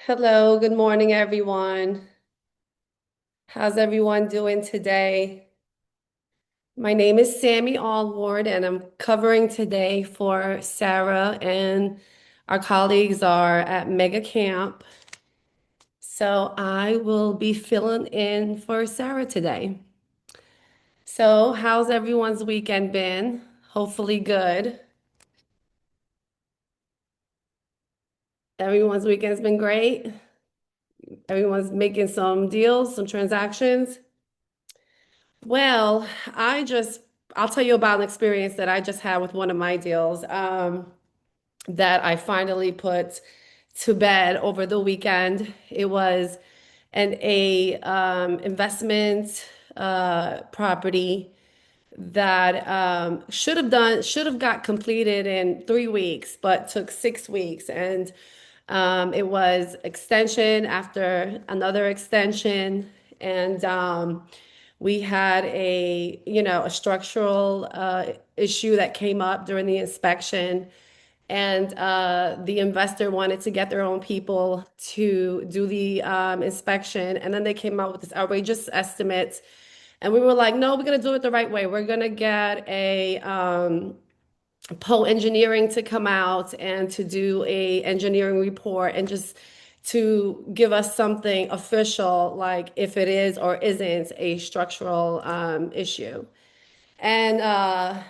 Hello, good morning, everyone. How's everyone doing today? My name is Sammy Alward, and I'm covering today for Sarah, and our colleagues are at Mega Camp. So I will be filling in for Sarah today. So, how's everyone's weekend been? Hopefully good. Everyone's weekend's been great. Everyone's making some deals, some transactions. Well, I'll tell you about an experience that I just had with one of my deals that I finally put to bed over the weekend. It was an investment property that should have got completed in 3 weeks, but took 6 weeks. And it was extension after another extension. And we had a structural issue that came up during the inspection. And the investor wanted to get their own people to do the inspection. And then they came out with this outrageous estimate. And we were like, no, we're going to do it the right way. We're going to get a Poe Engineering to come out and to do a engineering report and just to give us something official, like if it is or isn't a structural issue. And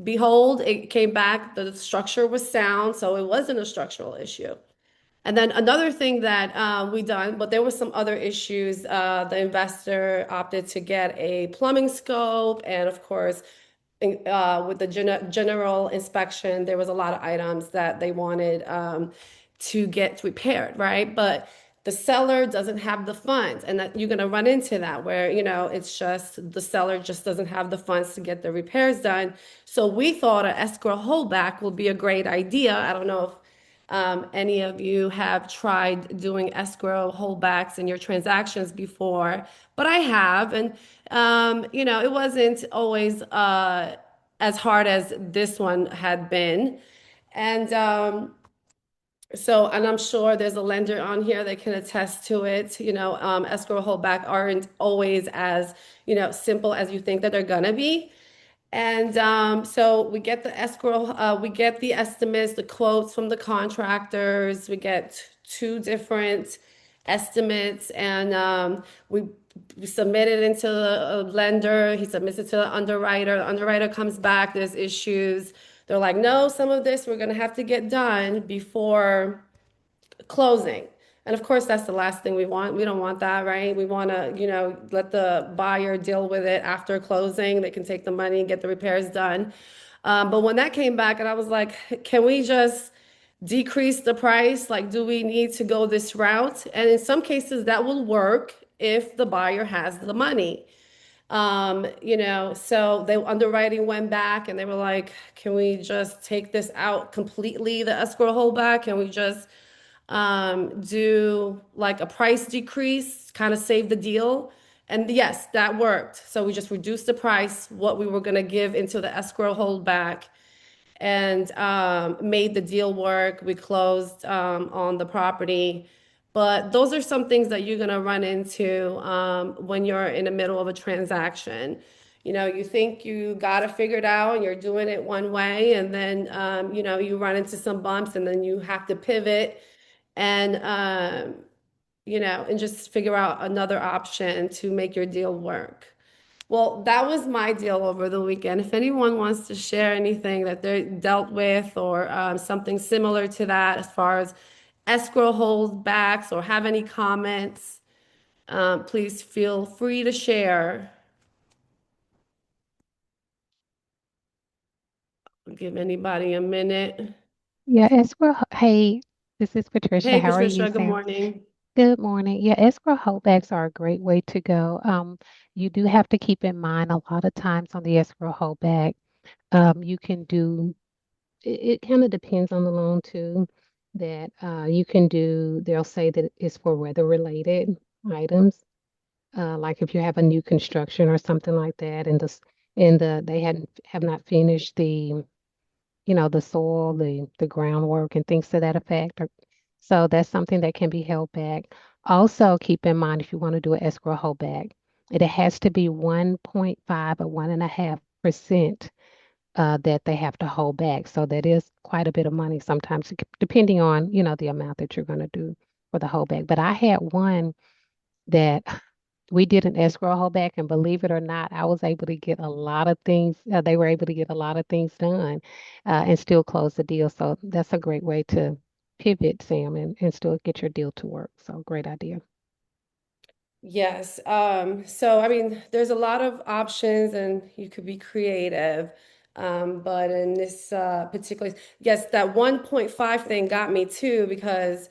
behold, it came back, the structure was sound, so it wasn't a structural issue. And then another thing that we done, but there were some other issues. The investor opted to get a plumbing scope, and of course, with the general inspection, there was a lot of items that they wanted to get repaired, right? But the seller doesn't have the funds, and that you're going to run into that where, it's just the seller just doesn't have the funds to get the repairs done. So we thought an escrow holdback would be a great idea. I don't know if any of you have tried doing escrow holdbacks in your transactions before, but I have, and it wasn't always as hard as this one had been. And and I'm sure there's a lender on here that can attest to it. Escrow holdback aren't always as, simple as you think that they're gonna be. And so we get the escrow, we get the estimates, the quotes from the contractors. We get two different estimates, and we submit it into the lender. He submits it to the underwriter. The underwriter comes back. There's issues. They're like, no, some of this we're gonna have to get done before closing. And of course, that's the last thing we want. We don't want that, right? We want to, let the buyer deal with it after closing. They can take the money and get the repairs done. But when that came back, and I was like, can we just decrease the price? Like, do we need to go this route? And in some cases, that will work if the buyer has the money. So the underwriting went back and they were like, can we just take this out completely, the escrow holdback? Can we just do like a price decrease, kind of save the deal? And yes, that worked. So we just reduced the price, what we were going to give into the escrow holdback, and made the deal work. We closed on the property. But those are some things that you're going to run into when you're in the middle of a transaction. You think you got it figured out and you're doing it one way, and then, you run into some bumps and then you have to pivot and, and just figure out another option to make your deal work. Well, that was my deal over the weekend. If anyone wants to share anything that they dealt with or something similar to that as far as escrow holdbacks or have any comments, please feel free to share. I'll give anybody a minute. Yeah, escrow. Hey, this is Patricia. Hey, How are you, Patricia, good Sam? morning. Good morning. Yeah, escrow holdbacks are a great way to go. You do have to keep in mind a lot of times on the escrow holdback, you can do it kind of depends on the loan too, that you can do, they'll say that it's for weather related items. Like if you have a new construction or something like that, and they hadn't have not finished the soil, the groundwork and things to that effect. So that's something that can be held back. Also, keep in mind if you want to do an escrow holdback, it has to be 1.5 or 1.5% that they have to hold back. So that is quite a bit of money sometimes, depending on, the amount that you're going to do for the holdback. But I had one that we did an escrow holdback, and believe it or not, I was able to get a lot of things. They were able to get a lot of things done and still close the deal. So that's a great way to pivot, Sam, and still get your deal to work. So great idea. Yes. So I mean, there's a lot of options and you could be creative. But in this particular, yes, that 1.5 thing got me too because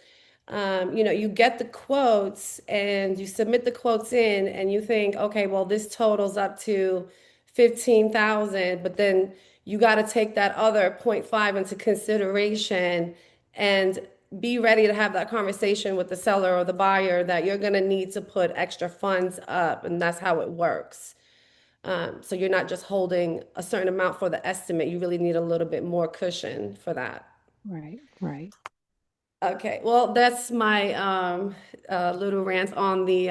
you get the quotes and you submit the quotes in and you think, okay, well, this totals up to 15,000, but then you got to take that other zero point 0.5 into consideration and be ready to have that conversation with the seller or the buyer that you're going to need to put extra funds up, and that's how it works. So you're not just holding a certain amount for the estimate. You really need a little bit more cushion for that. Right, right. Okay, well, that's my little rant on the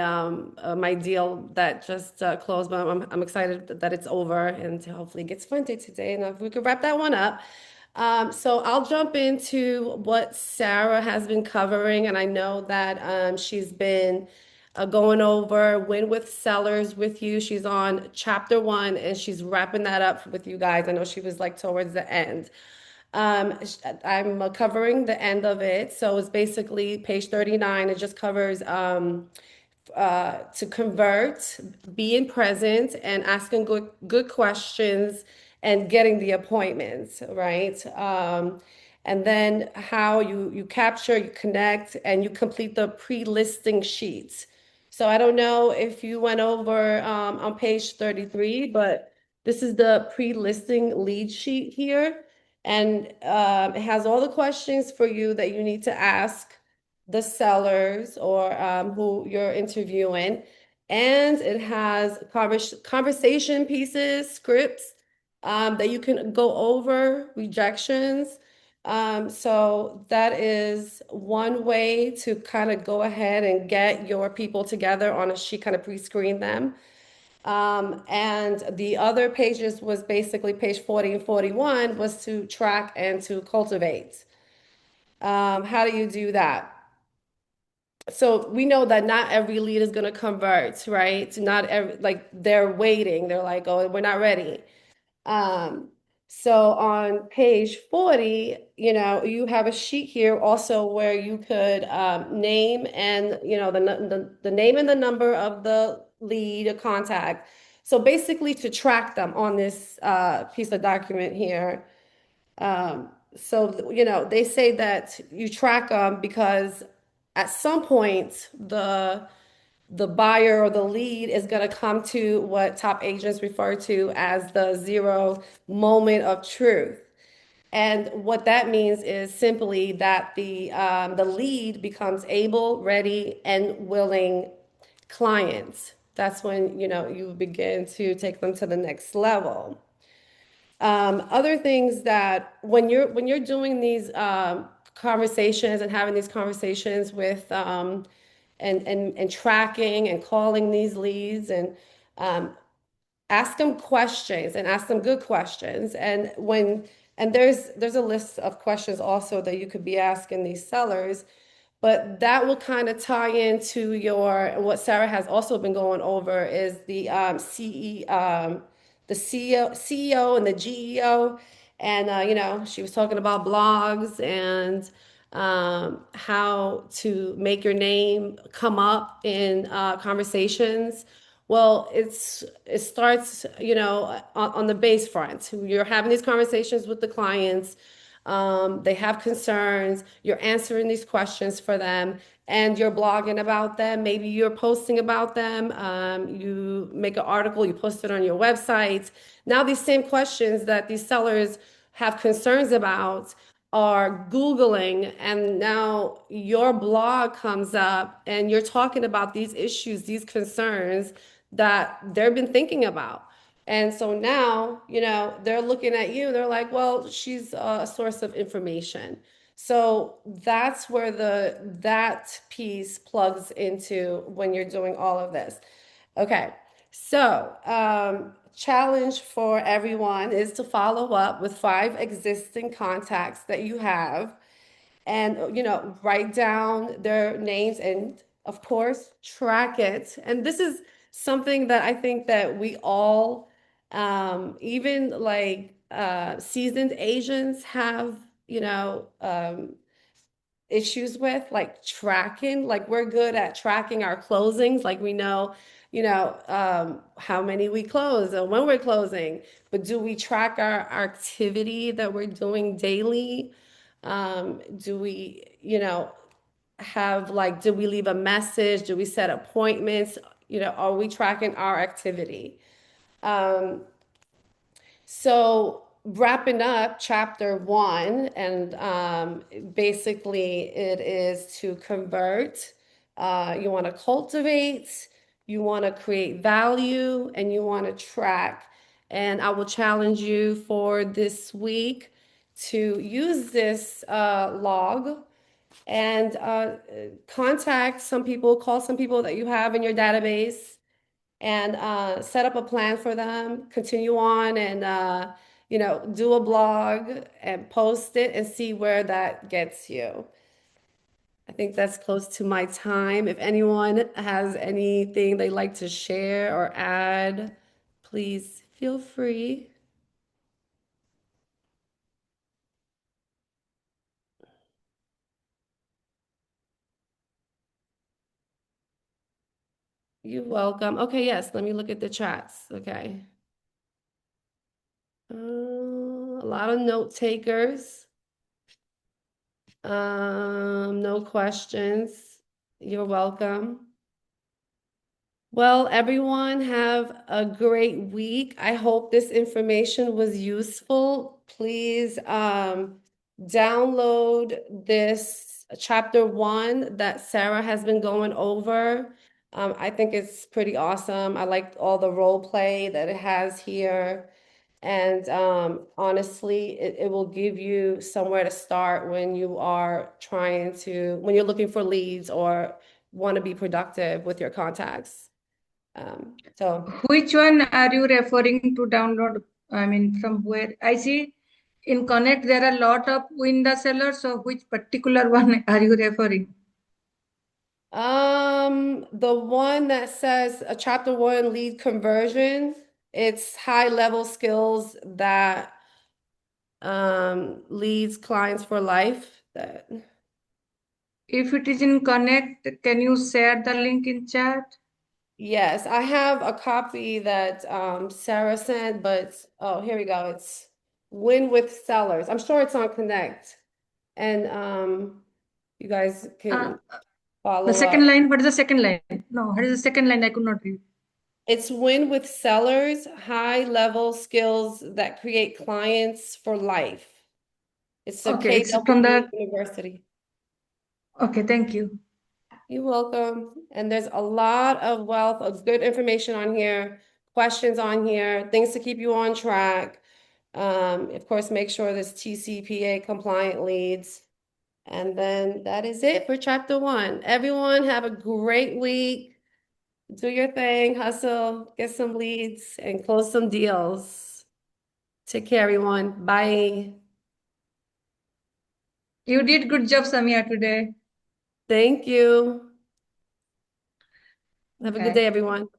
my deal that just closed, but I'm excited that it's over and hopefully it gets funded today, and if we could wrap that one up. So I'll jump into what Sarah has been covering, and I know that she's been going over win with sellers with you. She's on chapter one, and she's wrapping that up with you guys. I know she was like towards the end. I'm covering the end of it. So it's basically page 39. It just covers to convert, being present, and asking good questions and getting the appointments, right? And then how you capture, you connect, and you complete the pre-listing sheets. So I don't know if you went over on page 33, but this is the pre-listing lead sheet here. And it has all the questions for you that you need to ask the sellers or who you're interviewing. And it has conversation pieces, scripts that you can go over, rejections. So that is one way to kind of go ahead and get your people together on a sheet, kind of pre-screen them. And the other pages was basically page 40 and 41 was to track and to cultivate. How do you do that? So we know that not every lead is going to convert, right? Not every, like they're waiting. They're like, oh, we're not ready. Um, so on page 40, you have a sheet here also where you could name and, the name and the number of the lead or contact. So basically to track them on this piece of document here. So, they say that you track them because at some point the buyer or the lead is going to come to what top agents refer to as the zero moment of truth. And what that means is simply that the lead becomes able, ready, and willing clients. That's when you begin to take them to the next level. Other things that when you're doing these conversations and having these conversations with and tracking and calling these leads and ask them questions and ask them good questions. And there's a list of questions also that you could be asking these sellers, but that will kind of tie into your what Sarah has also been going over is the the CEO and the GEO. And she was talking about blogs and how to make your name come up in conversations. Well, it starts, on the base front. You're having these conversations with the clients. They have concerns. You're answering these questions for them, and you're blogging about them. Maybe you're posting about them. You make an article, you post it on your website. Now, these same questions that these sellers have concerns about are Googling, and now your blog comes up and you're talking about these issues, these concerns that they've been thinking about. And so now, they're looking at you, they're like, well, she's a source of information. So that's where that piece plugs into when you're doing all of this. Okay, so challenge for everyone is to follow up with 5 existing contacts that you have and write down their names and of course track it. And this is something that I think that we all even like seasoned Asians have issues with, like tracking. Like we're good at tracking our closings, like we know how many we close and when we're closing, but do we track our activity that we're doing daily? Do we have, like, did we leave a message? Do we set appointments? Are we tracking our activity? um, so wrapping up chapter one, and basically it is to convert. You want to cultivate, you want to create value, and you want to track. And I will challenge you for this week to use this log and contact some people, call some people that you have in your database, and set up a plan for them, continue on and do a blog and post it and see where that gets you. I think that's close to my time. If anyone has anything they'd like to share or add, please feel free. You're welcome. Okay, yes, let me look at the chats. Okay. A lot of note takers. No questions. You're welcome. Well, everyone have a great week. I hope this information was useful. Please download this chapter one that Sarah has been going over. I think it's pretty awesome. I like all the role play that it has here. And honestly, it will give you somewhere to start when you are when you're looking for leads or want to be productive with your contacts. So Which one are you referring to download? I mean, from where? I see in Connect there are a lot of window sellers. So which particular one are you referring? the one that says chapter one lead conversion, it's high level skills that leads clients for life. That If it is in Connect, can you share the link in chat? Yes, I have a copy that Sarah sent, but oh, here we go. It's Win with Sellers. I'm sure it's on Connect, and you guys Uh, can the follow second up. line, what is the second line? No, what is the second line? I could not read. It's Win with Sellers, high level skills that create clients for life. It's a Okay, it's from KW the, University. okay, thank you. You're welcome. And there's a lot of wealth of good information on here, questions on here, things to keep you on track. Of course, make sure there's TCPA compliant leads. And then that is it for chapter one. Everyone have a great week. Do your thing, hustle, get some leads, and close some deals. Take care, everyone. Bye. You did good job, Samia, today. Thank you. Have a good day, Bye. everyone.